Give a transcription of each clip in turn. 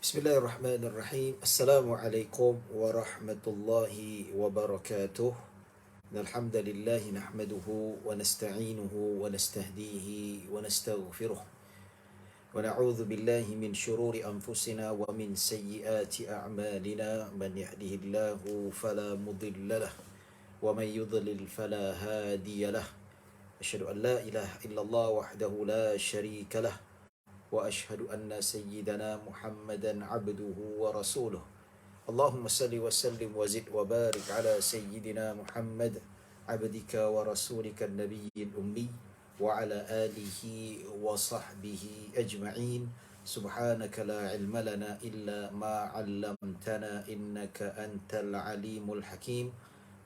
Bismillahirrahmanirrahim. Assalamualaikum warahmatullahi wabarakatuh. Alhamdulillah nahmaduhu wa nasta'inuhu wa nastahdihi wa nastaghfiruh. Wa na'udzu billahi min syururi anfusina wa min sayyiati a'malina. Man yahdihillahu fala mudilla lah wa man yudlil fala hadiya lah. Asyhadu an la ilaha illallah wahdahu la syarika lah. وأشهد أن سيدنا محمدا عبده ورسوله اللهم صل وسلم وزد وبارك على سيدنا محمد عبدك ورسولك النبي الأمي وعلى آله وصحبه أجمعين سبحانك لا علم لنا إلا ما علمتنا إنك أنت العليم الحكيم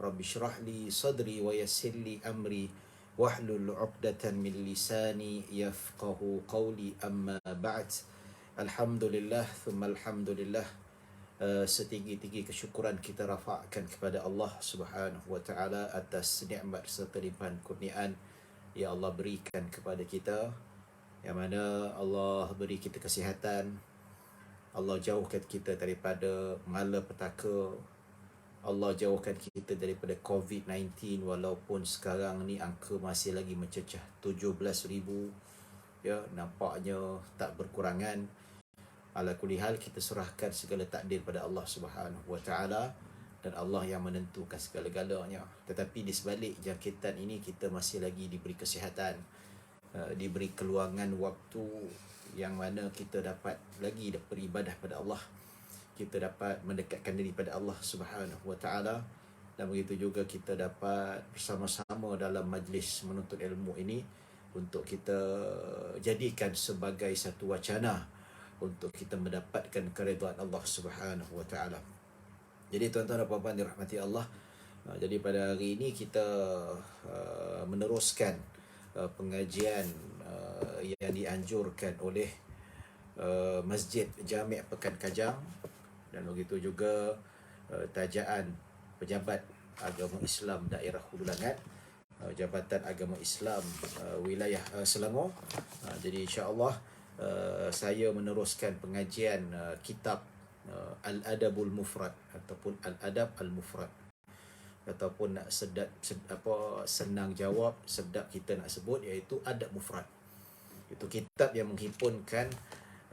رب اشرح لي صدري ويسر لي أمري wahlul 'uqdatan min lisani yafqahu qawli amma ba'd. Alhamdulillah thumma alhamdulillah. Setinggi-tinggi kesyukuran kita rafa'kan kepada Allah Subhanahu wa taala atas nikmat serta limpahan kurniaan yang Allah berikan kepada kita, yang mana Allah beri kita kesihatan, Allah jauhkan kita daripada malapetaka, Allah jauhkan kita daripada COVID-19, walaupun sekarang ni angka masih lagi mencecah 17,000, ya, nampaknya tak berkurangan. Ala kulli hal, kita serahkan segala takdir pada Allah Subhanahu wa taala, dan Allah yang menentukan segala-galanya. Tetapi di sebalik jangkitan ini, kita masih lagi diberi kesihatan, diberi keluangan waktu yang mana kita dapat lagi beribadah pada Allah, kita dapat mendekatkan diri pada Allah Subhanahu wa taala, dan begitu juga kita dapat bersama-sama dalam majlis menuntut ilmu ini untuk kita jadikan sebagai satu wacana untuk kita mendapatkan keridhaan Allah Subhanahu wa taala. Jadi tuan-tuan dan puan-puan dirahmati Allah, jadi pada hari ini kita meneruskan pengajian yang dianjurkan oleh Masjid Jami' Pekan Kajang, dan begitu juga tajaan Pejabat Agama Islam Daerah Hulu Langat, Jabatan Agama Islam Wilayah Selangor. Jadi insya-Allah saya meneruskan pengajian kitab Al-Adabul Mufrad ataupun Al-Adab Al-Mufrad, ataupun nak senang jawab, sedap kita nak sebut, iaitu Adab Mufrad. Itu kitab yang menghimpunkan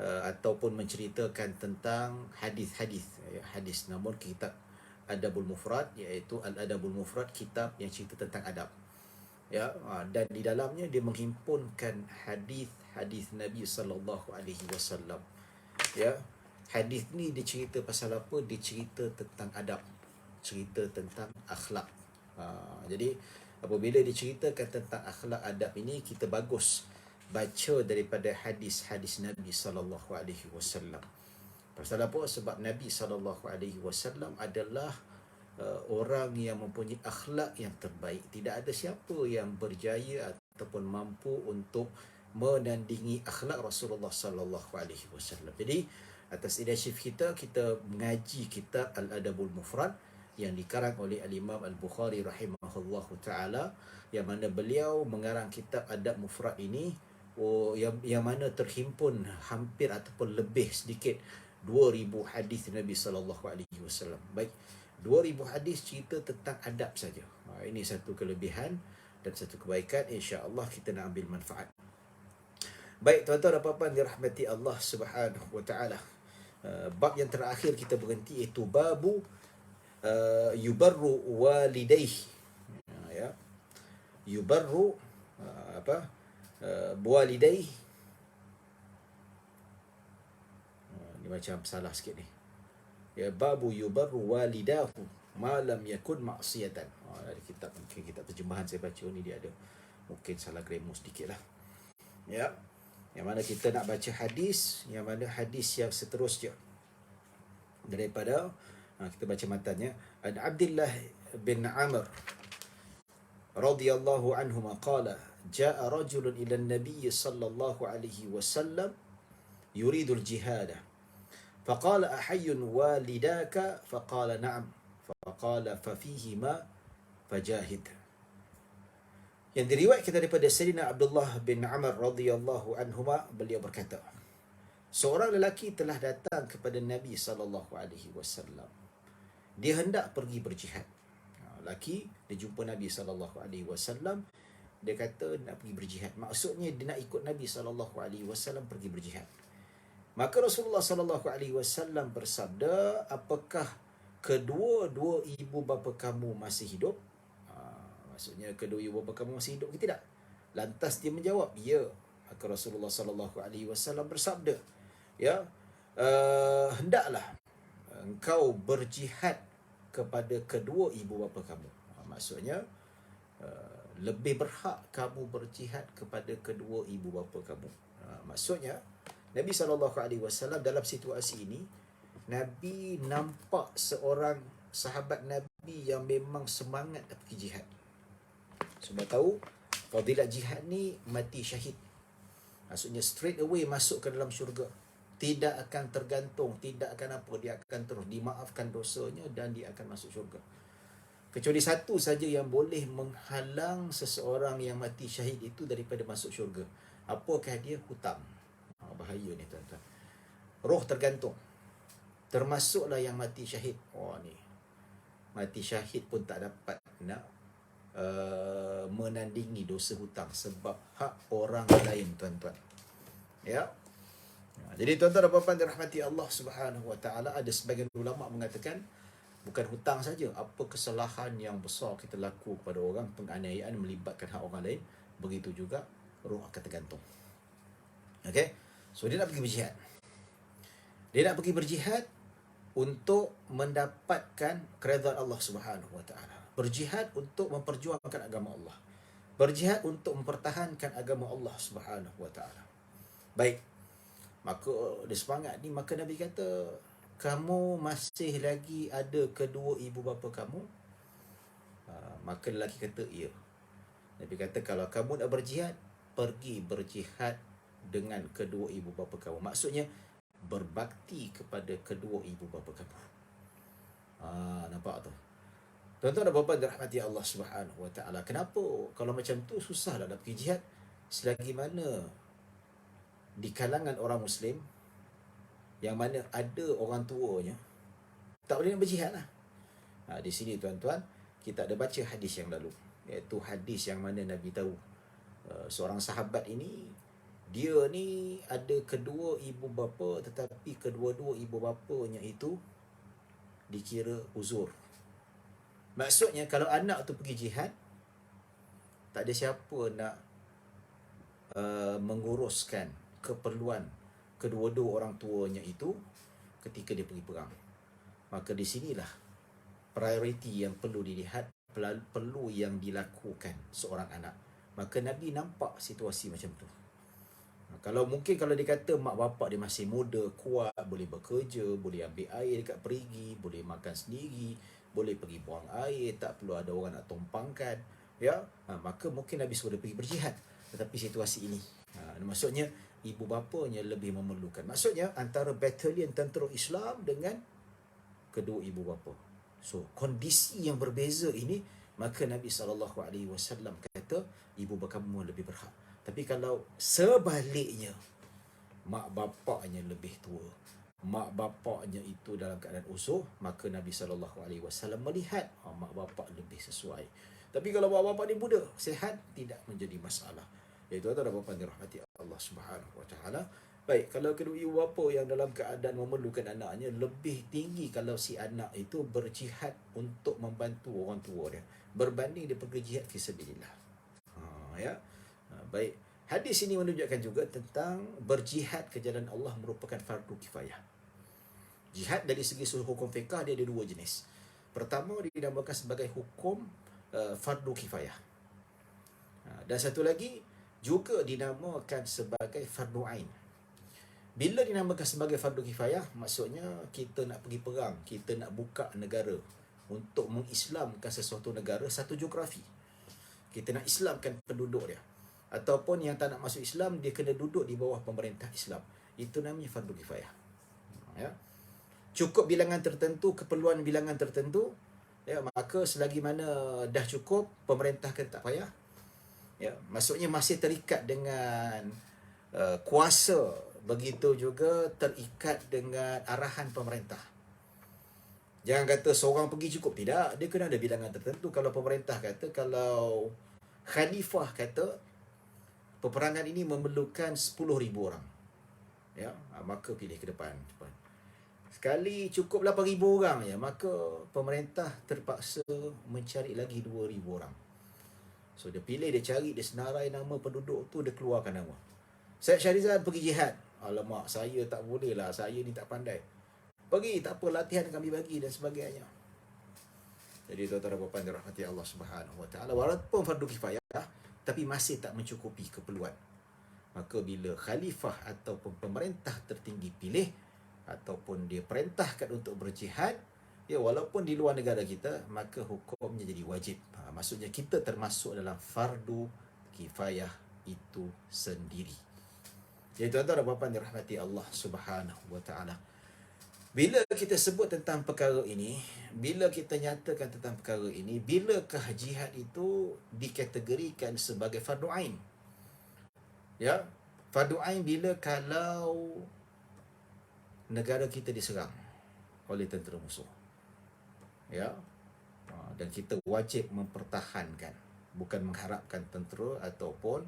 ataupun menceritakan tentang hadis-hadis, hadis. Namun kitab Adabul Mufrad, iaitu Al-Adabul Mufrad, kitab yang cerita tentang adab, ya. Dan di dalamnya dia menghimpunkan hadis-hadis Nabi sallallahu alaihi wasallam, ya. Hadis ni dia cerita pasal apa? Dia cerita tentang adab, cerita tentang akhlak. Jadi apabila diceritakan tentang akhlak adab ini, kita bagus baca daripada hadis-hadis Nabi sallallahu alaihi wasallam. Pasal apa? Sebab Nabi sallallahu alaihi wasallam adalah orang yang mempunyai akhlak yang terbaik. Tidak ada siapa yang berjaya ataupun mampu untuk menandingi akhlak Rasulullah sallallahu alaihi wasallam. Jadi atas inisiatif kita mengaji kitab Al-Adabul Mufrad yang dikarang oleh Al-Imam Al-Bukhari rahimahullahu taala, yang mana beliau mengarang kitab Adab Mufrad ini yang mana terhimpun hampir ataupun lebih sedikit 2000 hadis Nabi sallallahu alaihi wasallam. Baik, 2000 hadis cerita tentang adab saja. Ini satu kelebihan dan satu kebaikan, insya-Allah kita nak ambil manfaat. Baik, tuan-tuan dan puan-puan dirahmati Allah Subhanahu wa taala. Bab yang terakhir kita berhenti iaitu babu yubarru walidayhi. Ya. Yubarru buwalidayhi. Ni macam salah sikit ni. Ya, babu yubarru walidahu ma lam yakun ma'siyatan. Ada kitab, mungkin kitab terjemahan saya baca ni dia ada mungkin salah grammar sedikit lah. Ya. Yang mana kita nak baca hadis, yang mana hadis yang seterusnya daripada kita baca matanya. An Abdullah bin Amr radhiyallahu anhuma qala jaa rajulun ila an-nabiy sallallahu alaihi wasallam yuridu al-jihad faqala ahayyun walidaka faqala na'am faqala fafihima fajahid. Yang diriwayatkan daripada Sayyidina Abdullah bin Amr radhiyallahu anhuma, beliau berkata, Seorang lelaki telah datang kepada Nabi SAW. Dia hendak pergi berjihad. Lelaki, dia jumpa Nabi SAW. Dia kata nak pergi berjihad. Maksudnya dia nak ikut Nabi SAW pergi berjihad. Maka Rasulullah SAW bersabda, apakah kedua-dua ibu bapa kamu masih hidup? Maksudnya kedua ibu bapa kamu masih hidup ke tidak? Lantas dia menjawab, ya. Maka Rasulullah SAW bersabda, ya, hendaklah engkau berjihad kepada kedua ibu bapa kamu. Maksudnya lebih berhak kamu berjihad kepada kedua ibu bapa kamu. Maksudnya Nabi SAW dalam situasi ini, Nabi nampak seorang sahabat Nabi yang memang semangat nak pergi jihad. Sebab tahu fadilat jihad ni mati syahid. Maksudnya straight away masuk ke dalam syurga. Tidak akan tergantung, tidak akan apa, dia akan terus dimaafkan dosanya dan dia akan masuk syurga. Kecuali satu saja yang boleh menghalang seseorang yang mati syahid itu daripada masuk syurga. Apakah dia? Hutang. Bahaya ni tuan-tuan. Roh tergantung. Termasuklah yang mati syahid. Oh ni, mati syahid pun tak dapat nak menandingi dosa hutang sebab hak orang lain, tuan-tuan. Ya. Jadi tuan-tuan dan puan-puan dirahmati Allah Subhanahu Wa Taala, ada sebagian ulama mengatakan bukan hutang saja, apa kesalahan yang besar kita laku kepada orang, penganiayaan melibatkan hak orang lain, begitu juga roh akan tergantung. Okey. So dia nak pergi berjihad. Dia nak pergi berjihad untuk mendapatkan keredaan Allah Subhanahu Wa Taala. Berjihad untuk memperjuangkan agama Allah. Berjihad untuk mempertahankan agama Allah Subhanahu Wa Taala. Baik. Maka dia semangat ni, maka Nabi kata, kamu masih lagi ada kedua ibu bapa kamu? Maka lelaki kata, ya. Nabi kata, kalau kamu nak berjihad, pergi berjihad dengan kedua ibu bapa kamu. Maksudnya berbakti kepada kedua ibu bapa kamu. Nampak tu? Tuan-tuan dan puan-puan dirahmati Allah Subhanahu Wa Taala. Kenapa kalau macam tu susahlah nak pergi jihad? Selagi mana di kalangan orang Muslim yang mana ada orang tuanya, tak boleh nak berjihad lah. Di sini tuan-tuan, kita ada baca hadis yang lalu, iaitu hadis yang mana Nabi tahu seorang sahabat ini, dia ni ada kedua ibu bapa, tetapi kedua-dua ibu bapanya itu dikira uzur. Maksudnya kalau anak tu pergi jihad, tak ada siapa nak menguruskan keperluan kedua-dua orang tuanya itu ketika dia pergi perang. Maka di sinilah prioriti yang perlu dilihat, perlu yang dilakukan seorang anak. Maka Nabi nampak situasi macam tu. Kalau mungkin kalau dia kata mak bapak dia masih muda, kuat, boleh bekerja, boleh ambil air dekat perigi, boleh makan sendiri, boleh pergi buang air, tak perlu ada orang nak tumpangkan, ya, maka mungkin Nabi suruh dia pergi berjihad. Tetapi situasi ini, maksudnya ibu bapanya lebih memerlukan. Maksudnya antara batalion tentera Islam dengan kedua ibu bapa. So kondisi yang berbeza ini, maka Nabi SAW kata ibu bapa kamu lebih berhak. Tapi kalau sebaliknya, mak bapaknya lebih tua, mak bapaknya itu dalam keadaan usuh, maka Nabi SAW melihat mak bapak lebih sesuai. Tapi kalau mak bapak ni muda, sihat, tidak menjadi masalah. Iaitu tuan-tuan dan puan-puan dirahmati Allah Subhanahu Wa Taala. Baik, kalau kedua ibu bapa yang dalam keadaan memerlukan anaknya, lebih tinggi kalau si anak itu berjihad untuk membantu orang tua dia berbanding dia pergi jihad fi sabilillah. Ya. Baik. Hadis ini menunjukkan juga tentang berjihad ke jalan Allah merupakan fardu kifayah. Jihad dari segi hukum fiqah dia ada dua jenis. Pertama, dinamakan sebagai hukum fardu kifayah. Dan satu lagi juga dinamakan sebagai fardu ain. Bila dinamakan sebagai fardu kifayah, maksudnya kita nak pergi perang, kita nak buka negara untuk mengislamkan sesuatu negara, satu geografi. Kita nak islamkan penduduk dia. Ataupun yang tak nak masuk Islam, dia kena duduk di bawah pemerintah Islam. Itu namanya fardu kifayah. Ya. Cukup bilangan tertentu, keperluan bilangan tertentu, ya, maka selagi mana dah cukup, pemerintah kan tak payah. Ya, maksudnya masih terikat dengan kuasa begitu juga terikat dengan arahan pemerintah. Jangan kata seorang pergi cukup, tidak. Dia kena ada bilangan tertentu. Kalau pemerintah kata, kalau khalifah kata peperangan ini memerlukan 10,000 orang, ya, maka pilih ke depan. Sekali cukup 8,000 orang ya, maka pemerintah terpaksa mencari lagi 2,000 orang. So dia pilih, dia cari, dia senarai nama penduduk tu, dia keluarkan nama. Syed Syahrizal pergi jihad. Alamak, saya tak boleh lah, saya ni tak pandai. Pergi, tak apa, latihan kami bagi dan sebagainya. Jadi tuan-tuan dan puan-puan dirahmati Allah Subhanahu Wa Taala, walaupun fardu kifayah, tapi masih tak mencukupi keperluan. Maka bila khalifah ataupun pemerintah tertinggi pilih ataupun dia perintahkan untuk berjihad, ya, walaupun di luar negara kita, maka hukumnya jadi wajib. Maksudnya kita termasuk dalam fardu kifayah itu sendiri. Jadi tuan-tuan dan puan-puan dirahmati Allah Subhanahu Wa Taala, bila kita sebut tentang perkara ini, bila kita nyatakan tentang perkara ini, bilakah jihad itu dikategorikan sebagai fardu ain? Ya, fardu ain bila kalau negara kita diserang oleh tentera musuh. Ya. Dan kita wajib mempertahankan, bukan mengharapkan tentera ataupun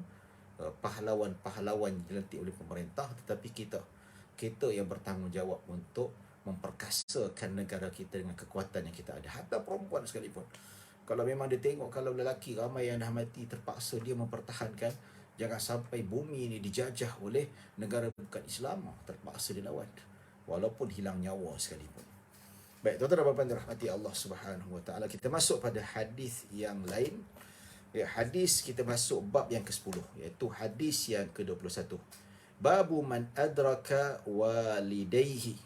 pahlawan-pahlawan dilantik oleh pemerintah, tetapi kita yang bertanggungjawab untuk memperkasakan negara kita dengan kekuatan yang kita ada. Hatta perempuan sekalipun, kalau memang dia tengok kalau lelaki ramai yang dah mati, terpaksa dia mempertahankan. Jangan sampai bumi ini dijajah oleh negara bukan Islam, terpaksa dilawan walaupun hilang nyawa sekalipun. Baik, tuan-tuan dan puan-puan dirahmati Allah Subhanahu Wa Taala, kita masuk pada hadis yang lain. Ya, hadis kita masuk bab yang ke-10, iaitu hadis yang ke-21. Babu man adraka walidayhi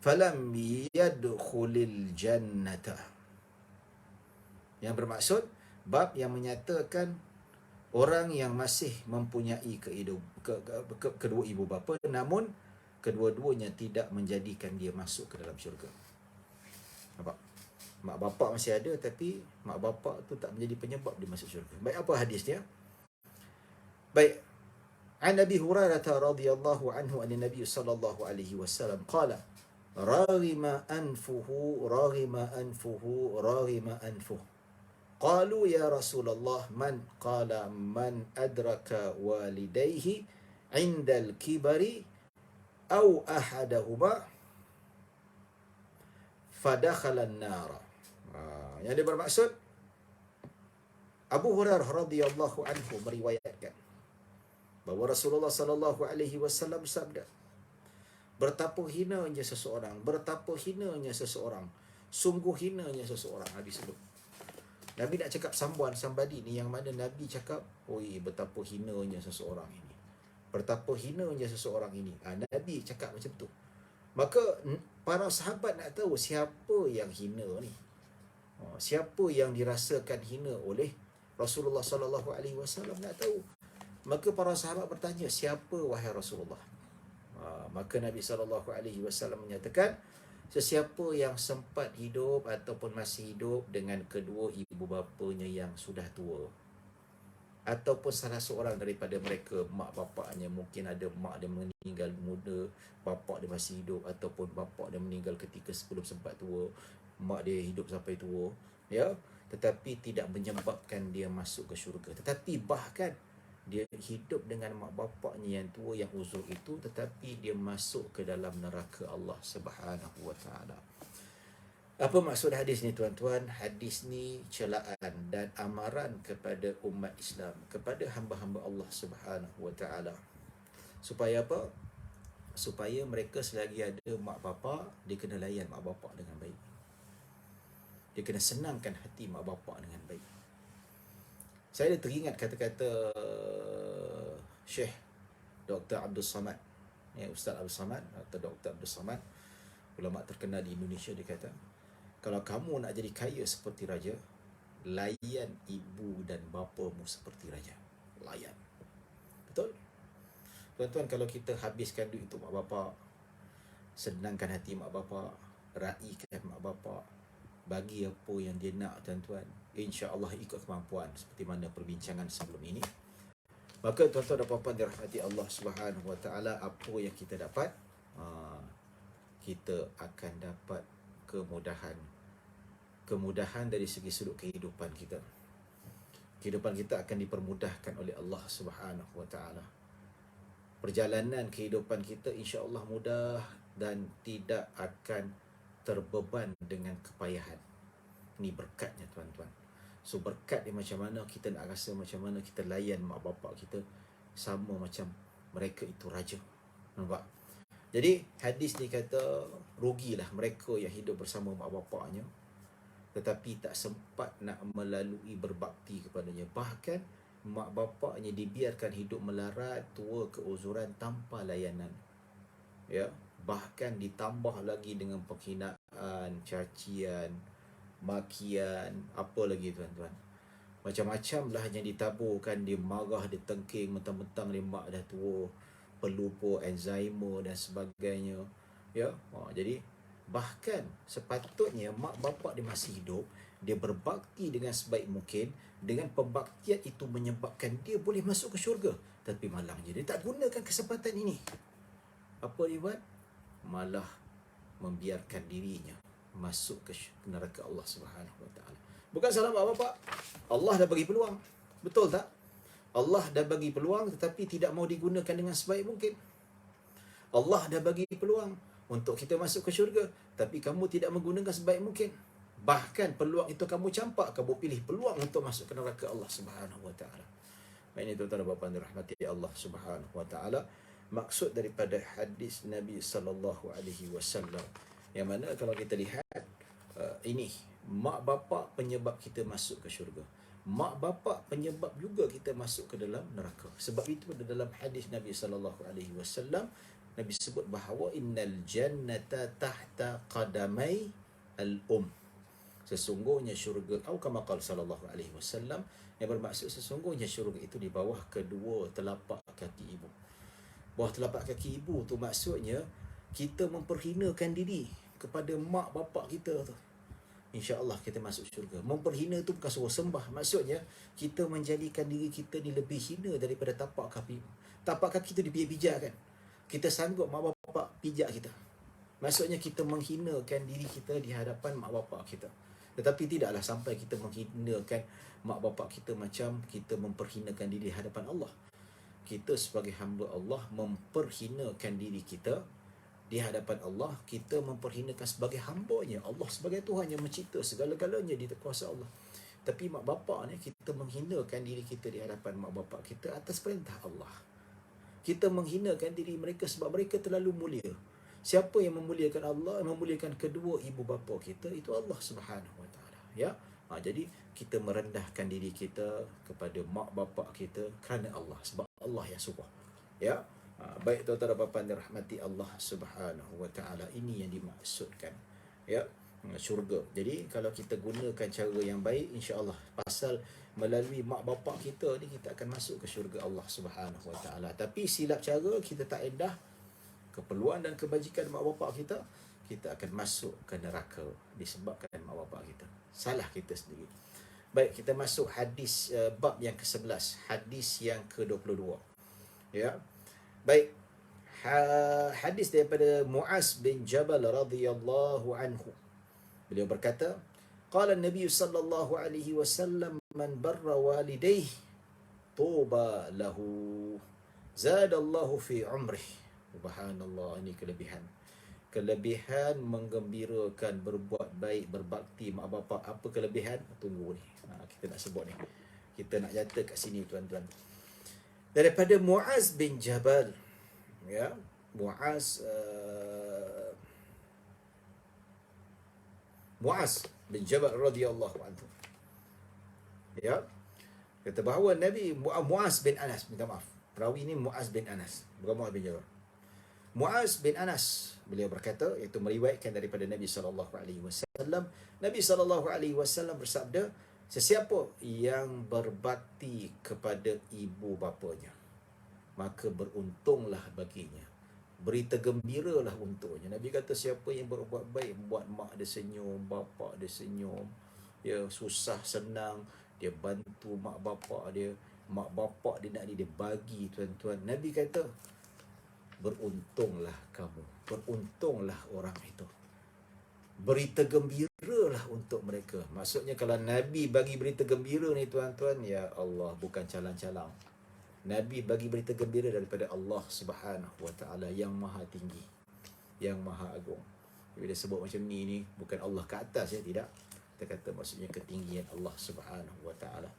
falam yadkhulil jannata. Yang bermaksud bab yang menyatakan orang yang masih mempunyai kedua ibu bapa, namun kedua-duanya tidak menjadikan dia masuk ke dalam syurga. Nampak? Mak bapak masih ada, tapi mak bapak tu tak menjadi penyebab dia masuk syurga. Baik, apa hadisnya? Baik. An Abi Hurairah radhiyallahu anhu an Nabi sallallahu alaihi wasallam qala raghima anfuhu raghima anfuhu raghima anfuhu. Qalu ya Rasulullah man? Qala man adraka walidayhi 'inda al-kibari aw ahadahuma fadakhala an-nar. Yang dia bermaksud, Abu Hurairah radhiyallahu anhu meriwayatkan bahawa Rasulullah sallallahu alaihi wasallam bersabda, betapa hinanya seseorang, betapa hinanya seseorang, sungguh hinanya seseorang. Hadis sebut, Nabi nak cakap somebody ni, yang mana Nabi cakap, oi, betapa hinanya seseorang ini, betapa hinanya seseorang ini. Nabi cakap macam tu. Maka para sahabat nak tahu siapa yang hina ni, siapa yang dirasakan hina oleh Rasulullah sallallahu alaihi wasallam, nak tahu. Maka para sahabat bertanya, siapa wahai Rasulullah? Maka Nabi sallallahu alaihi wasallam menyatakan, sesiapa yang sempat hidup ataupun masih hidup dengan kedua ibu bapanya yang sudah tua, ataupun salah seorang daripada mereka, mak bapaknya, mungkin ada mak dia meninggal muda, bapak dia masih hidup, ataupun bapak dia meninggal ketika sebelum sempat tua, mak dia hidup sampai tua, ya, tetapi tidak menyebabkan dia masuk ke syurga. Tetapi bahkan dia hidup dengan mak bapaknya yang tua, yang uzur itu, tetapi dia masuk ke dalam neraka Allah Subhanahu Wa Taala. Apa maksud hadis ni, tuan-tuan? Hadis ni celaan dan amaran kepada umat Islam, kepada hamba-hamba Allah Subhanahu Wa Taala. Supaya apa? Supaya mereka selagi ada mak bapak, dia kena layan mak bapak dengan baik. Dia kena senangkan hati mak bapak dengan baik. Saya teringat kata-kata Syekh Dr. Abdul Samad, ya, Ustaz Abdul Samad atau Dr. Abdul Samad, ulama terkenal di Indonesia. Dia kata, kalau kamu nak jadi kaya seperti raja, layan ibu dan bapamu seperti raja. Layan. Betul? Tuan-tuan, kalau kita habiskan duit untuk mak bapak, senangkan hati mak bapak, raikan mak bapak, bagi apa yang dia nak, tuan-tuan, insya-Allah ikut kemampuan, seperti mana perbincangan sebelum ini, Maka tuan-tuan dan puan-puan dirahmati Allah Subhanahu Wa Taala, apa yang kita dapat? Kita akan dapat kemudahan. Kemudahan dari segi sudut kehidupan kita. Kehidupan kita akan dipermudahkan oleh Allah Subhanahu Wa Taala. Perjalanan kehidupan kita insya-Allah mudah dan tidak akan terbeban dengan kepayahan. Ini berkatnya tuan-tuan. So berkat ni macam mana kita nak rasa, macam mana kita layan mak bapak kita, sama macam mereka itu raja. Nampak? Jadi hadis ni kata rugilah mereka yang hidup bersama mak bapaknya tetapi tak sempat nak melalui berbakti kepadanya. Bahkan mak bapaknya dibiarkan hidup melarat, tua keuzuran tanpa layanan. Ya, bahkan ditambah lagi dengan penghinaan, cacian, makian, apa lagi tuan-tuan. Macam-macam lah yang ditaburkan, dia marah, dia tengking, mentang-mentang dia mak dah tua, pelupa, Alzheimer dan sebagainya. Ya, jadi bahkan sepatutnya mak bapak dia masih hidup, dia berbakti dengan sebaik mungkin, dengan pembaktian itu menyebabkan dia boleh masuk ke syurga. Tapi malangnya dia tak gunakan kesempatan ini. Apa dia buat? Malah membiarkan dirinya masuk ke neraka Allah Subhanahu Wa Taala. Bukan salah mak bapak. Allah dah bagi peluang. Betul tak? Allah dah bagi peluang tetapi tidak mau digunakan dengan sebaik mungkin. Allah dah bagi peluang untuk kita masuk ke syurga, tapi kamu tidak menggunakan sebaik mungkin. Bahkan peluang itu kamu campak, kamu pilih peluang untuk masuk ke neraka Allah Subhanahu Wa Taala. Ini tuan-tuan dan puan-puan dirahmati Allah Subhanahu Wa Taala. Maksud daripada hadis Nabi sallallahu alaihi wasallam, yang mana kalau kita lihat ini mak bapak penyebab kita masuk ke syurga. Mak bapak penyebab juga kita masuk ke dalam neraka. Sebab itu dalam hadis Nabi sallallahu alaihi wasallam, Nabi sebut bahawa innal jannata tahta qadamai al-um. Sesungguhnya syurga, atau kama qala sallallahu alaihi wasallam, yang bermaksud sesungguhnya syurga itu di bawah kedua telapak kaki ibu. Bawah telapak kaki ibu tu maksudnya kita memperhinakan diri kepada mak bapak kita tu, insya-Allah kita masuk syurga. Memperhina tu bukan suruh sembah, maksudnya kita menjadikan diri kita ni lebih hina daripada tapak kaki. Tapak kaki tu dipijak kan. Kita sanggup mak bapak pijak kita. Maksudnya kita menghinakan diri kita di hadapan mak bapak kita. Tetapi tidaklah sampai kita menghinakan mak bapak kita macam kita memperhinakan diri di hadapan Allah. Kita sebagai hamba Allah memperhinakan diri kita di hadapan Allah. Kita memperhinakan sebagai hamba-Nya. Allah sebagai Tuhan yang mencipta segala-galanya di kuasa Allah. Tapi mak bapak ni, kita menghinakan diri kita di hadapan mak bapak kita atas perintah Allah. Kita menghinakan diri mereka sebab mereka terlalu mulia. Siapa yang memuliakan Allah, memuliakan kedua ibu bapa kita, itu Allah Subhanahu Wa Taala. Ya. Jadi kita merendahkan diri kita kepada mak bapak kita kerana Allah, sebab Allah yang suruh. Ya. Baik tuan-tuan dan puan-puan dirahmati Allah Subhanahu Wa Taala, ini yang dimaksudkan. Ya. Syurga. Jadi kalau kita gunakan cara yang baik, insya-Allah pasal melalui mak bapak kita ni kita akan masuk ke syurga Allah Subhanahu Wa Taala. Tapi silap cara, kita tak endah keperluan dan kebajikan mak bapak kita, kita akan masuk ke neraka disebabkan mak bapak kita. Salah kita sendiri. Baik, kita masuk hadis bab yang ke-11, hadis yang ke-22. Ya. Baik. Hadis daripada Muaz bin Jabal radhiyallahu anhu. Beliau berkata, qala Nabi sallallahu alaihi wasallam, man barra walidayhi tuba lahu zadallahu fi umrihi. Subhanallah, ini kelebihan. Kelebihan menggembirakan, berbuat baik, berbakti mak bapak. Apa kelebihan? Tunggu ni. Kita nak sebut ni. Kita nak nyata kat sini tuan-tuan. Daripada Muaz bin Jabal. Ya, Muaz bin Jabal radhiyallahu anhu. Ya. Kata bahawa Nabi Muaz bin Anas, minta maaf. Perawi ini Muaz bin Anas, bukan Muaz bin Jabal. Muaz bin Anas, beliau berkata, iaitu meriwayatkan daripada Nabi sallallahu alaihi wasallam. Nabi sallallahu alaihi wasallam bersabda, sesiapa yang berbakti kepada ibu bapanya, maka beruntunglah baginya. Berita gembiralah untuknya. Nabi kata siapa yang berbuat baik, buat mak dia senyum, bapak dia senyum, ya susah senang, dia bantu mak bapak dia, mak bapak dia nak ni, dia bagi tuan-tuan. Nabi kata, beruntunglah kamu, beruntunglah orang itu, berita gembiralah untuk mereka. Maksudnya kalau Nabi bagi berita gembira ni tuan-tuan, ya Allah, bukan calang-calang. Nabi bagi berita gembira daripada Allah Subhanahu Wa Taala yang maha tinggi, yang maha agung. Bila sebut macam ni bukan Allah ke atas ya, tidak. Kita kata maksudnya ketinggian Allah Subhanahu Wa Taala.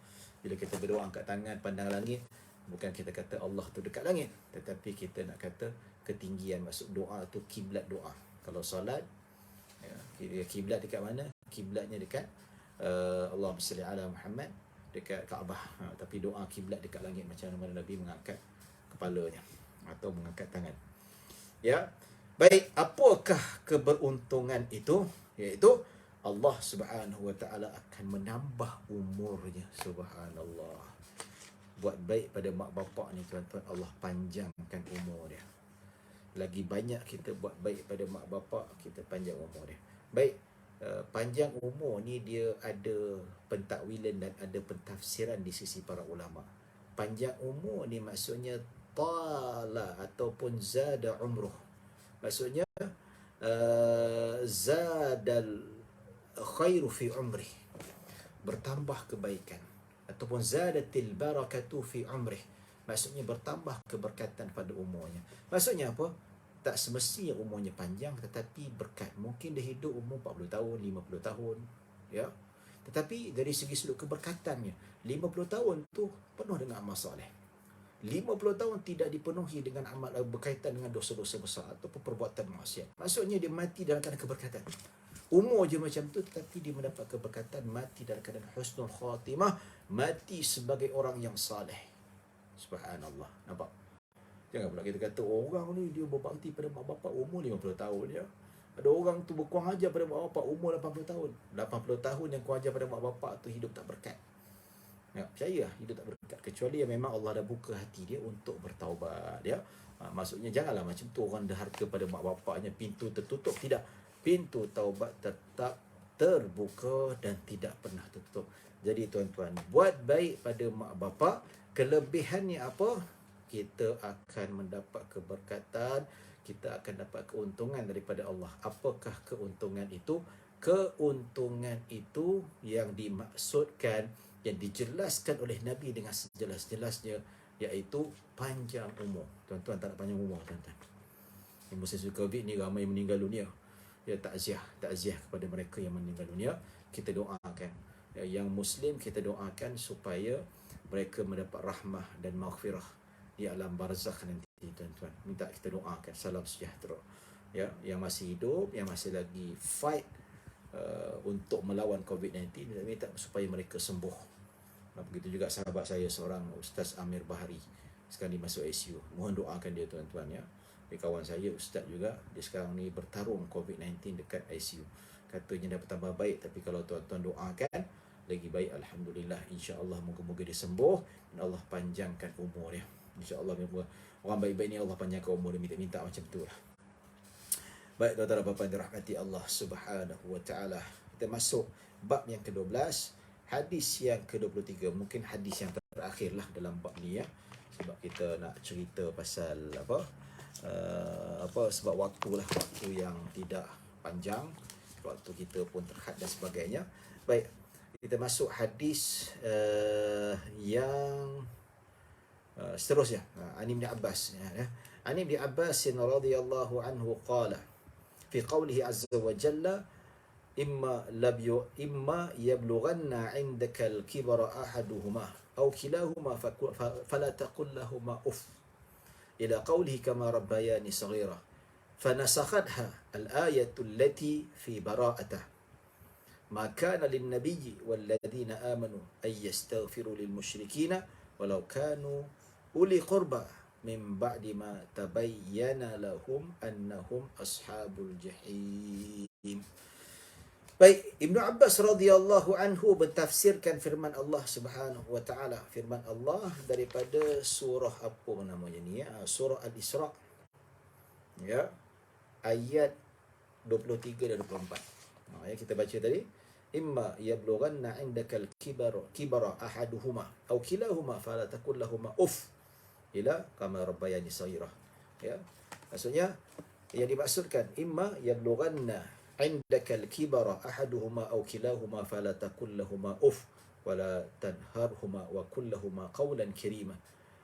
Bila kita berdoa angkat tangan pandang langit, bukan kita kata Allah tu dekat langit, tetapi kita nak kata ketinggian. Maksud doa tu kiblat doa. Kalau solat, ya, kiblat dekat mana? Kiblatnya dekat Allahumma salli ala Muhammad, dekat Kaabah. Tapi doa kiblat dekat langit, macam mana Nabi mengangkat kepalanya atau mengangkat tangan. Ya. Baik, apakah keberuntungan itu? Iaitu Allah Subhanahu Wa Taala akan menambah umurnya. Subhanallah. Buat baik pada mak bapak ni tuan-tuan, Allah panjangkan umur dia. Lagi banyak kita buat baik pada mak bapak, kita panjang umur dia. Baik, panjang umur ni dia ada pentakwilan dan ada pentafsiran di sisi para ulama. Panjang umur ni maksudnya tala ataupun zada umruh. Maksudnya zadal khairu fi umrih, bertambah kebaikan, ataupun zadatil barakatu fi umrih, maksudnya bertambah keberkatan pada umurnya. Maksudnya apa? Tak semestinya umurnya panjang, tetapi berkat. Mungkin dia hidup umur 40 tahun, 50 tahun, ya. Tetapi dari segi sudut keberkatannya, 50 tahun tu penuh dengan amal soleh. 50 tahun tidak dipenuhi dengan amal berkaitan dengan dosa-dosa besar ataupun perbuatan maksiat. Maksudnya dia mati dalam keadaan keberkatan. Umur je macam tu, tetapi dia mendapat keberkatan, mati dalam keadaan husnul khatimah, mati sebagai orang yang saleh. Subhanallah. Nampak? Jangan pula kita kata orang ni dia berbakti pada mak bapak umur 50 tahun ya. Ada orang tu berkurang ajar pada mak bapak umur 80 tahun. 80 tahun yang kurang ajar pada mak bapak tu hidup tak berkat. Ya, percaya hidup tak berkat, kecuali yang memang Allah dah buka hati dia untuk bertaubat ya. Maksudnya janganlah macam tu orang derhaka pada mak bapaknya, pintu tertutup. Tidak, pintu taubat tetap terbuka dan tidak pernah tertutup. Jadi tuan-tuan, buat baik pada mak bapak. Kelebihannya apa? Kita akan mendapat keberkatan, kita akan dapat keuntungan daripada Allah. Apakah keuntungan itu? Keuntungan itu yang dimaksudkan, yang dijelaskan oleh Nabi dengan sejelas-jelasnya, iaitu panjang umur. Tuan-tuan tak nak panjang umur tuan-tuan. Di musim Covid ni ramai meninggal dunia. Ya, takziah kepada mereka yang meninggal dunia. Kita doakan. Ya, yang Muslim kita doakan supaya mereka mendapat rahmah dan maghfirah di alam barzakh nanti tuan-tuan. Minta kita doakan salam sejahtera. Ya, yang masih hidup, yang masih lagi fight untuk melawan COVID-19, kita minta supaya mereka sembuh. Begitu juga sahabat saya seorang, Ustaz Amir Bahari, sekarang dia masuk ICU. Mohon doakan dia tuan-tuan ya. Kawan saya Ustaz juga, dia sekarang ni bertarung COVID-19 dekat ICU. Katanya dapat tambah baik, tapi kalau tuan-tuan doakan lagi baik. Alhamdulillah, insya-Allah moga-moga dia sembuh dan Allah panjangkan umur dia. Insya-Allah orang baik-baik ni Allah panjangkan umur dia, minta macam tu lah. Baik tuan-tuan dan puan-puan dirahmati Allah Subhanahu Wa Taala. Kita masuk bab yang ke-12, hadis yang ke-23. Mungkin hadis yang terakhir lah dalam bab ni ya. Sebab kita nak cerita pasal sebab waktu yang tidak panjang, waktu kita pun terhad dan sebagainya. Baik, kita masuk hadis yang seterusnya. An Ibn Abbas ya. An Ibn Abbas radhiyallahu anhu qala fi qawlihi azza wa jalla imma yablughanna 'indaka al-kibara ahaduhuma aw kilahuma fala taqul lahumā uff ila qawlihi kama rabbayani saghira fanasakhatha al-ayatu allati fi bara'atah ma kana lin-nabiyyi wal-ladhina amanu ay yastaghfiru lil-mushrikina walau kanu uli qurba min ba'di ma tabayyana lahum annahum ashabul jahim. Baik, Ibnu Abbas radhiyallahu anhu bertafsirkan firman Allah Subhanahu wa taala. Firman Allah daripada surah apa namanya ni ya? Surah Al-Isra. Ya. Ayat 23 dan 24. Ya, kita baca tadi. imma yablughanna 'indaka al-kibara ahaduhuma aw kilahuma fala takul lahumā uff ila kama rabbayani shaghira. Ya. Maksudnya yang dimaksudkan imma yablughanna 'indaka al-kibara ahaduhuma aw kilahuma fala takul lahumā uff wala tanharhuma wa qul lahumā qawlan karīma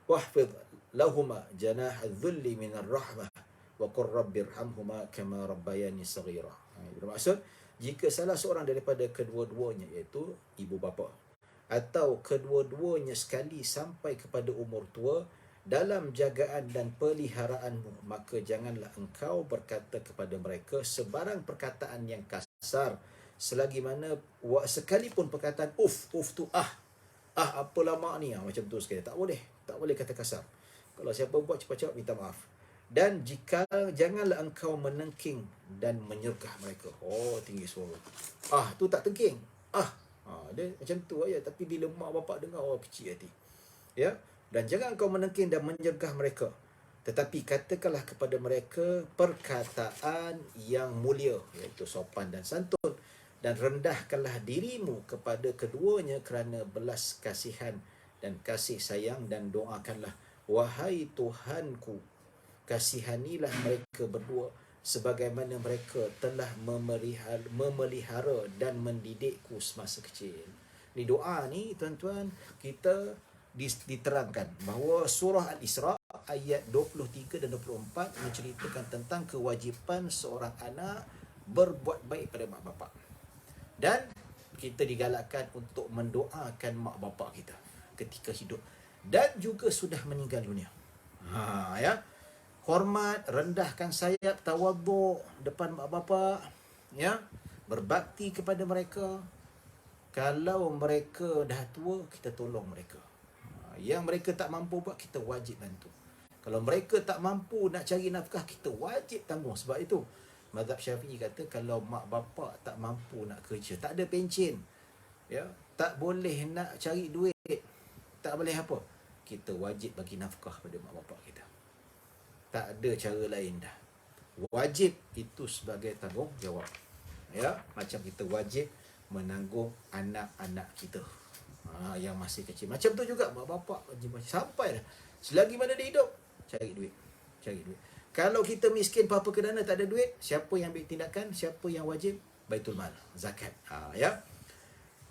wahfidh lahumā janāha adh-dhulli min ar-rahmah wa qur rabbirhamhuma kama rabbayani shaghira. Bermaksud jika salah seorang daripada kedua-duanya iaitu ibu bapa atau kedua-duanya sekali sampai kepada umur tua dalam jagaan dan peliharaanmu, maka janganlah engkau berkata kepada mereka sebarang perkataan yang kasar selagi mana sekalipun perkataan uf tu apa lama ni macam tu sekali, tak boleh kata kasar. Kalau siapa buat cepat-cepat minta maaf. Dan janganlah engkau menengking dan menyergah mereka. Tinggi suara. Tu tak tengking. Dia macam tu ayat, tapi bila mak bapak dengar kecil hati. Ya. Dan jangan engkau menengking dan menyergah mereka. Tetapi katakanlah kepada mereka perkataan yang mulia, iaitu sopan dan santun, dan rendahkanlah dirimu kepada keduanya kerana belas kasihan dan kasih sayang, dan doakanlah, wahai Tuhanku, kasihanilah mereka berdua sebagaimana mereka telah memelihara dan mendidikku semasa kecil. Ni doa ni tuan-tuan, kita diterangkan bahawa surah Al-Isra ayat 23 dan 24 menceritakan tentang kewajipan seorang anak berbuat baik pada mak bapak. Dan kita digalakkan untuk mendoakan mak bapak kita ketika hidup dan juga sudah meninggal dunia. Ya. Hormat, rendahkan sayap, tawaduk depan mak bapak, ya. Berbakti kepada mereka. Kalau mereka dah tua, kita tolong mereka. Yang mereka tak mampu buat, kita wajib bantu. Kalau mereka tak mampu nak cari nafkah, kita wajib tanggung. Sebab itu mazhab Syafi'i kata kalau mak bapak tak mampu nak kerja, tak ada pencen, ya, tak boleh nak cari duit, tak boleh apa, kita wajib bagi nafkah pada mak bapak kita. Tak ada cara lain dah. Wajib itu sebagai tanggungjawab. Ya, macam kita wajib menanggung anak-anak kita yang masih kecil. Macam tu juga mak bapak wajib sampai dah. Selagi mana dia hidup, cari duit. Kalau kita miskin apa-apa kerana tak ada duit, siapa yang ambil tindakan? Siapa yang wajib? Baitul Mal, zakat. Ya.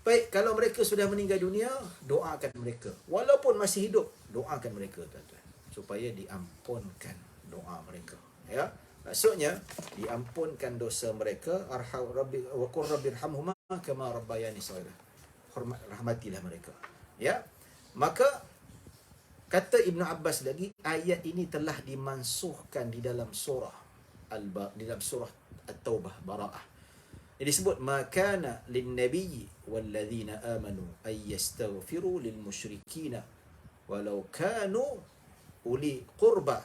Baik, kalau mereka sudah meninggal dunia, doakan mereka. Walaupun masih hidup, doakan mereka, tuan-tuan, supaya diampunkan doa mereka. Ya. Maksudnya diampunkan dosa mereka. Wa qur rabbirhamhuma kama rabbayani shaghira. Rahmatilah mereka. Ya. Maka kata Ibn Abbas lagi, ayat ini telah dimansuhkan di dalam surah At-Taubah, Bara'ah. Ini disebut ma kana lin-nabiyyi wal-ladzina amanu ay yastaghfiru lil musyrikina walau kanu uli qurba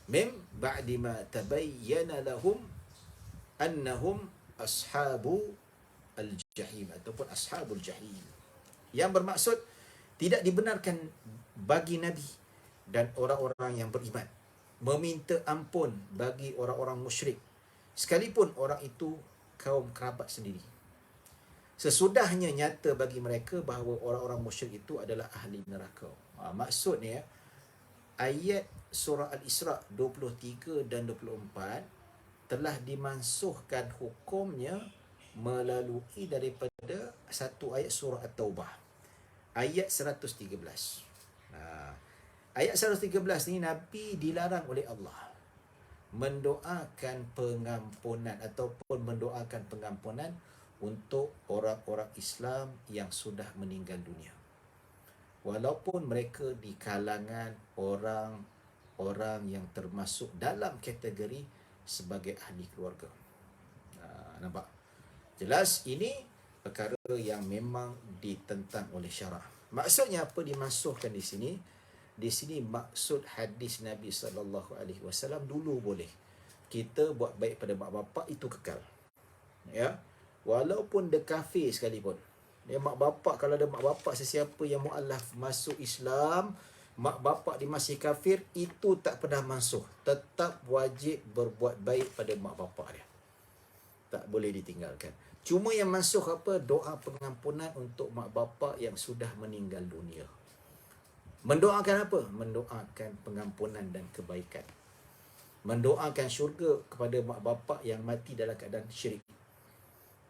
min ba'di ma tabayyana lahum annahum ashabu al-jahim ataupun ashabul jahim. Yang bermaksud tidak dibenarkan bagi Nabi dan orang-orang yang beriman meminta ampun bagi orang-orang musyrik, sekalipun orang itu kaum kerabat sendiri, sesudahnya nyata bagi mereka bahawa orang-orang musyrik itu adalah ahli neraka. Maksudnya ayat surah Al-Isra 23 dan 24 telah dimansuhkan hukumnya melalui daripada satu ayat surah At-Taubah, ayat 113. Ayat 113 ni Nabi dilarang oleh Allah mendoakan pengampunan ataupun mendoakan pengampunan untuk orang-orang Islam yang sudah meninggal dunia, walaupun mereka di kalangan orang-orang yang termasuk dalam kategori sebagai ahli keluarga. Nampak? Jelas ini perkara yang memang ditentang oleh syarak. Maksudnya apa dimasukkan di sini? Di sini maksud hadis Nabi SAW, dulu boleh kita buat baik pada mak bapak, itu kekal. Ya, walaupun dia kafir sekalipun. Dia mak bapak, kalau ada mak bapak sesiapa yang mualaf masuk Islam, mak bapak dia masih kafir, itu tak pernah mansuh. Tetap wajib berbuat baik pada mak bapak dia. Tak boleh ditinggalkan. Cuma yang mansuh apa? Doa pengampunan untuk mak bapak yang sudah meninggal dunia. Mendoakan apa? Mendoakan pengampunan dan kebaikan. Mendoakan syurga kepada mak bapak yang mati dalam keadaan syirik.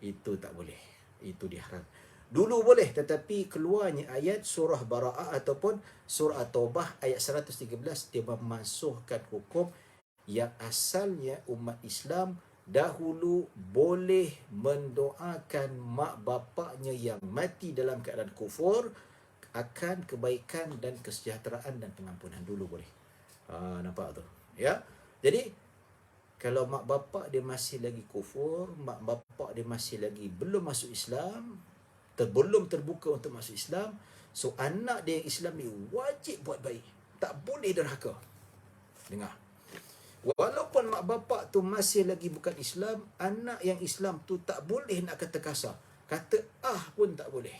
Itu tak boleh. Itu diharam. Dulu boleh, tetapi keluarnya ayat surah Bara'ah ataupun surah Taubah ayat 113, dia memansuhkan hukum yang asalnya umat Islam dahulu boleh mendoakan mak bapaknya yang mati dalam keadaan kufur akan kebaikan dan kesejahteraan dan pengampunan. Dulu boleh. Nampak tu? Ya. Jadi kalau mak bapak dia masih lagi kufur, mak bapak dia masih lagi belum masuk Islam, belum terbuka untuk masuk Islam, so anak dia yang Islam ni wajib buat baik. Tak boleh derhaka. Dengar. Walaupun mak bapak tu masih lagi bukan Islam, anak yang Islam tu tak boleh nak kata kasar. Kata pun tak boleh.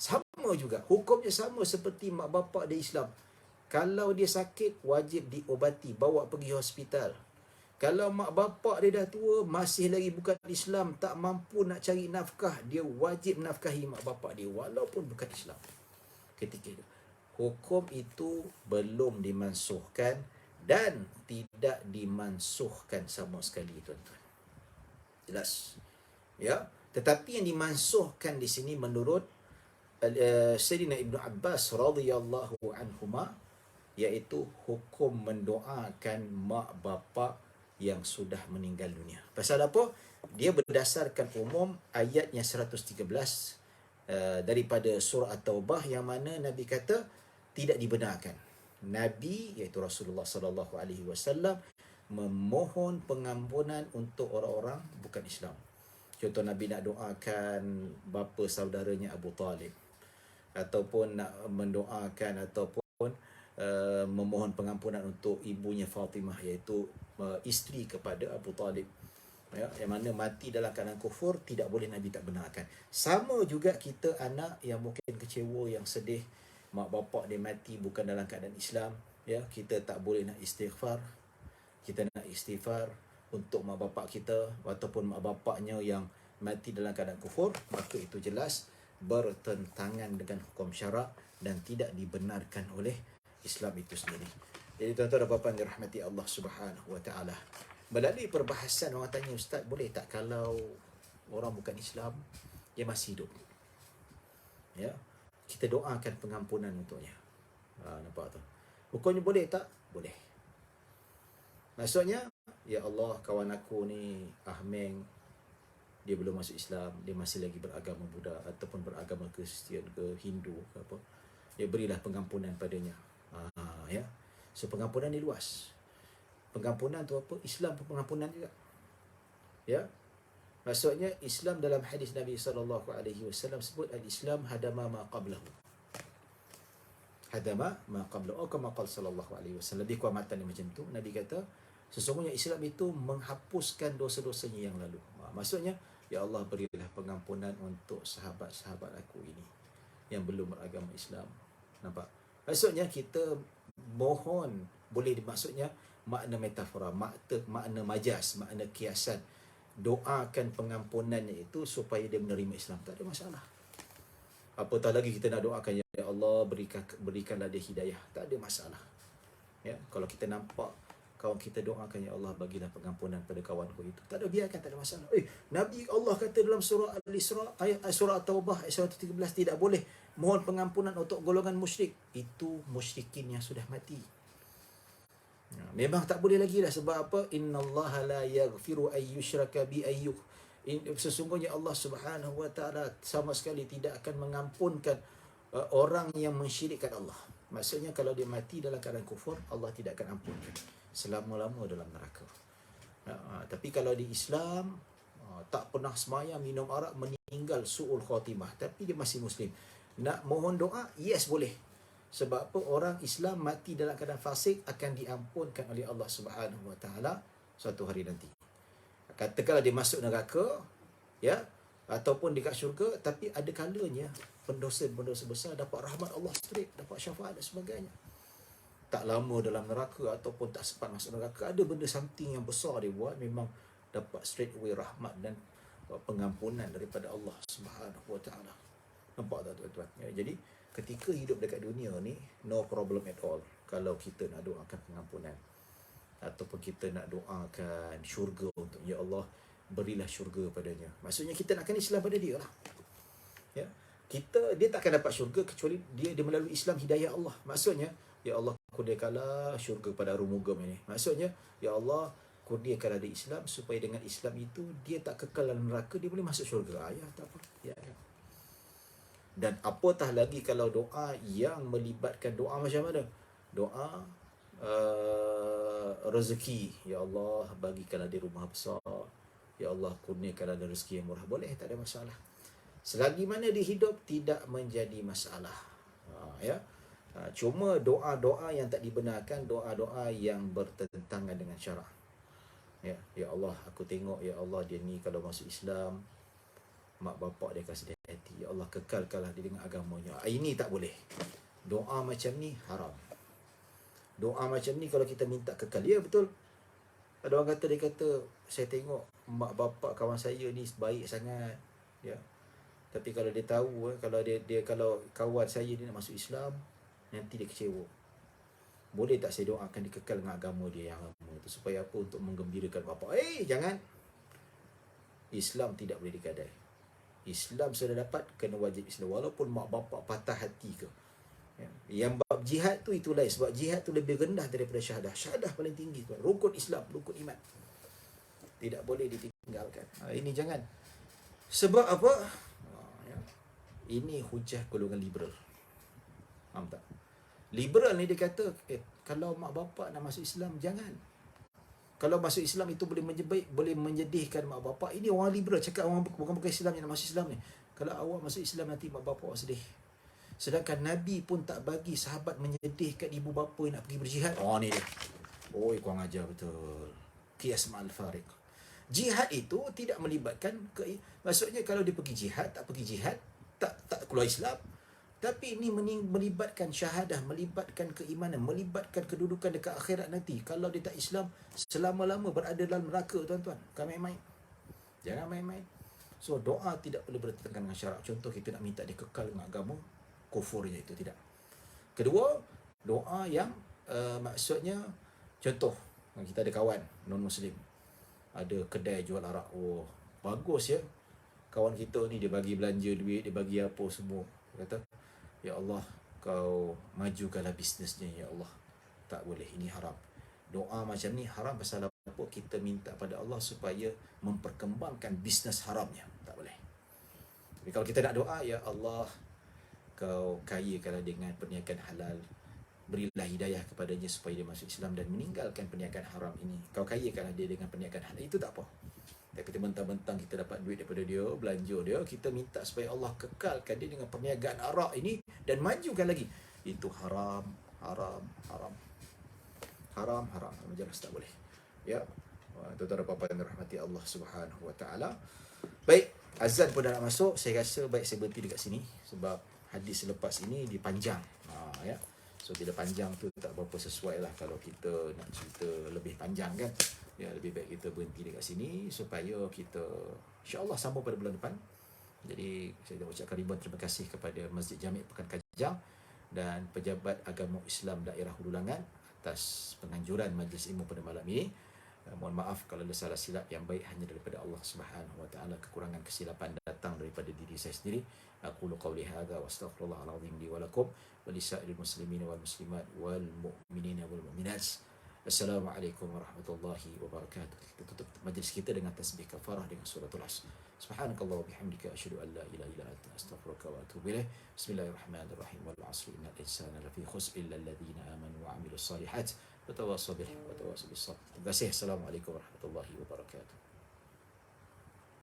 Sama juga. Hukumnya sama seperti mak bapak dia Islam. Kalau dia sakit, wajib diobati, bawa pergi hospital. Kalau mak bapak dia dah tua, masih lagi bukan Islam, tak mampu nak cari nafkah, dia wajib nafkahi mak bapak dia walaupun bukan Islam. Ketika itu, hukum itu belum dimansuhkan dan tidak dimansuhkan sama sekali, tuan-tuan. Jelas? Ya. Tetapi yang dimansuhkan di sini menurut Sayyidina Ibnu Abbas radhiyallahu anhuma, iaitu hukum mendoakan mak bapak yang sudah meninggal dunia. Pasal apa? Dia berdasarkan umum ayat yang 113 daripada surah At-Taubah, yang mana Nabi kata tidak dibenarkan Nabi, iaitu Rasulullah sallallahu alaihi wasallam, memohon pengampunan untuk orang-orang bukan Islam. Contoh, Nabi nak doakan bapa saudaranya Abu Talib, ataupun nak mendoakan ataupun memohon pengampunan untuk ibunya Fatimah, iaitu isteri kepada Abu Talib, ya, yang mana mati dalam keadaan kufur, tidak boleh, Nabi tak benarkan. Sama juga kita anak yang mungkin kecewa, yang sedih, mak bapak dia mati bukan dalam keadaan Islam, ya, kita tak boleh nak istighfar. Kita nak istighfar untuk mak bapak kita ataupun mak bapaknya yang mati dalam keadaan kufur, maka itu jelas bertentangan dengan hukum syarak dan tidak dibenarkan oleh Islam itu sendiri. Jadi tuan-tuan dan puan-puan dirahmati Allah Subhanahu wa taala, melalui perbahasan orang tanya, ustaz, boleh tak kalau orang bukan Islam dia masih hidup, ya, kita doakan pengampunan untuknya? Nampak tu? Hukumnya boleh tak? Boleh. Maksudnya, ya Allah, kawan aku ni Ahmeng, dia belum masuk Islam, dia masih lagi beragama Buddha ataupun beragama Kristian ke Hindu ke apa, ya, berilah pengampunan padanya. Ya. So pengampunan ni luas. Pengampunan tu apa? Islam pun pengampunan juga. Ya. Maksudnya Islam dalam hadis Nabi sallallahu alaihi wasallam sebut al-Islam hadama ma qablahu. Hadama ma qablahu. Kama qala sallallahu alaihi wasallam. Lebih kurang matan macam tu. Nabi kata sesungguhnya Islam itu menghapuskan dosa-dosanya yang lalu. Maksudnya, ya Allah, berilah pengampunan untuk sahabat-sahabat aku ini yang belum beragama Islam. Nampak? Maksudnya kita mohon, boleh maksudnya makna metafora, makna majas, makna kiasan. Doakan pengampunannya itu supaya dia menerima Islam. Tak ada masalah. Apatah lagi kita nak doakan, ya Allah, berikanlah dia hidayah. Tak ada masalah. Ya, kalau kita nampak kawan kita, doakan, ya Allah, bagilah pengampunan pada kawanku itu. Tak ada, biarkan, tak ada masalah. Nabi Allah kata dalam surah Al-Isra, surah At-Taubah ayat 113, tidak boleh mohon pengampunan untuk golongan musyrik. Itu musyrikin yang sudah mati. Memang tak boleh lagi lah. Sebab apa? Innallaha la yaghfiru ay yushraka bi ayyuh. Sesungguhnya Allah Subhanahu wa taala sama sekali tidak akan mengampunkan orang yang mensyirikkan Allah. Maksudnya kalau dia mati dalam keadaan kufur, Allah tidak akan ampunkan selama-lama dalam neraka. Tapi kalau di Islam, tak pernah semayang, minum arak, meninggal su'ul khatimah, tapi dia masih Muslim, nak mohon doa, yes, boleh. Sebab apa? Orang Islam mati dalam keadaan fasik akan diampunkan oleh Allah Subhanahu wa taala suatu hari nanti. Katakanlah dia masuk neraka, ya, ataupun dekat syurga, tapi ada kalanya pendosa-pendosa besar dapat rahmat Allah straight, dapat syafaat dan sebagainya. Tak lama dalam neraka ataupun tak sempat masuk neraka, ada benda something yang besar dia buat, memang dapat straight away rahmat dan pengampunan daripada Allah Subhanahu Wa Taala. Nampak tak tuan-tuan? Ya, jadi ketika hidup dekat dunia ni, no problem at all kalau kita nak doakan pengampunan ataupun kita nak doakan syurga untuk, ya Allah berilah syurga padanya. Maksudnya kita nakkan Islam pada dia lah. Ya, dia takkan dapat syurga kecuali dia melalui Islam, hidayah Allah. Maksudnya, ya Allah kurniakanlah syurga pada Arumugam ini. Maksudnya, ya Allah kurniakanlah dia Islam supaya dengan Islam itu dia tak kekal dalam neraka, dia boleh masuk syurga. Ya, tak apa. Ya. Dan apatah lagi kalau doa yang melibatkan doa macam mana? Doa rezeki. Ya Allah bagikanlah dia rumah besar. Ya Allah kurniakanlah dia rezeki yang murah. Boleh, tak ada masalah. Selagi mana dia hidup tidak menjadi masalah. Ya. Cuma doa-doa yang tak dibenarkan, doa-doa yang bertentangan dengan syarak. Ya, ya Allah aku tengok, ya Allah dia ni kalau masuk Islam, mak bapak dia kasih dia hati, ya Allah kekalkanlah dia dengan agamanya. Ini tak boleh. Doa macam ni haram. Doa macam ni kalau kita minta kekal, ya betul. Ada orang kata, dia kata saya tengok mak bapak kawan saya ni baik sangat, ya. Tapi kalau dia tahu kalau dia kalau kawan saya dia nak masuk Islam, nanti dia kecewa. Boleh tak saya doakan dia kekal dengan agama dia yang lama tu, supaya apa? Untuk menggembirakan bapak. Jangan. Islam tidak boleh digadai. Islam sudah dapat, kena wajib Islam. Walaupun mak bapak patah hati ke. Ya. Yang bab jihad tu itu lain. Sebab jihad tu lebih rendah daripada syahadah. Syahadah paling tinggi tu. Rukun Islam, rukun iman. Tidak boleh ditinggalkan. Ini jangan. Sebab apa? Ini hujah golongan liberal. Faham tak? Liberal ni dia kata, kalau mak bapak nak masuk Islam, jangan. Kalau masuk Islam itu boleh menyedihkan mak bapak. Ini orang liberal cakap, orang bukan Islam yang nak masuk Islam ni. Kalau awak masuk Islam nanti mak bapak awak sedih. Sedangkan Nabi pun tak bagi sahabat menyedihkan ibu bapa yang nak pergi berjihad. Ni dia. Kurang ajar betul. Qiyas ma'al fariq. Jihad itu tidak melibatkan maksudnya kalau dia pergi jihad, tak pergi jihad, tak keluar Islam. Tapi ini melibatkan syahadah, melibatkan keimanan, melibatkan kedudukan dekat akhirat nanti. Kalau dia tak Islam, selama-lama berada dalam neraka, tuan-tuan. Bukan main-main. Jangan main-main. So, doa tidak boleh bertentangan dengan syarak. Contoh, kita nak minta dia kekal dengan agama, kufurnya itu tidak. Kedua, doa yang maksudnya, contoh, kita ada kawan non-Muslim, ada kedai jual arak. Bagus ya. Kawan kita ni, dia bagi belanja duit, dia bagi apa semua. Dia kata, ya Allah, kau majukanlah bisnesnya, ya Allah. Tak boleh, ini haram. Doa macam ni haram pasal apa? Kita minta pada Allah supaya memperkembangkan bisnes haramnya. Tak boleh. Tapi kalau kita nak doa, ya Allah, kau kayakanlah dengan perniagaan halal. Berilah hidayah kepadanya supaya dia masuk Islam dan meninggalkan perniagaan haram ini. Kau kayakanlah dia dengan perniagaan halal. Itu tak apa. Tapi mentang-mentang kita dapat duit daripada dia, belanja dia, kita minta supaya Allah kekalkan dia dengan perniagaan arak ini dan majukan lagi. Itu haram. Jelas tak boleh. Ya. Tuan-tuan dan puan-puan yang dirahmati Allah Subhanahu Wa Taala. Baik, azan pun dah nak masuk. Saya rasa baik saya berhenti dekat sini sebab hadis selepas ini dia panjang. Ya. So bila panjang tu tak berapa sesuai lah kalau kita nak cerita lebih panjang kan. Ya, lebih baik kita berhenti dekat sini supaya kita insya-Allah sambung pada bulan depan. Jadi saya ucapkan ribuan terima kasih kepada Masjid Jami' Pekan Kajang dan Pejabat Agama Islam Daerah Hulu Langat atas penganjuran majlis ilmu pada malam ini. Mohon maaf kalau ada salah silap, yang baik hanya daripada Allah Subhanahu Wa Taala. Kekurangan kesilapan datang daripada diri saya sendiri. Aqulu qawli hadza wa astaghfirullahal azim li wa lakum wa lisa'iril muslimin wal muslimat wal mu'minina wal mu'minat. Assalamualaikum warahmatullahi wabarakatuh. Kita tutup majlis kita dengan tasbih kafarah dengan suratul Asr. Subhanakallah wa bihamdika asyhadu an la ilaha illa anta astaghfiruka wa atubu ilaik. Bismillahirrahmanirrahim. Wal 'asri innal insana lafi khusr illa alladhina amanu wa 'amilus solihat wa tawassaw bil haqqi wa tawassaw bis sabr. Terima kasih. Assalamualaikum warahmatullahi wabarakatuh.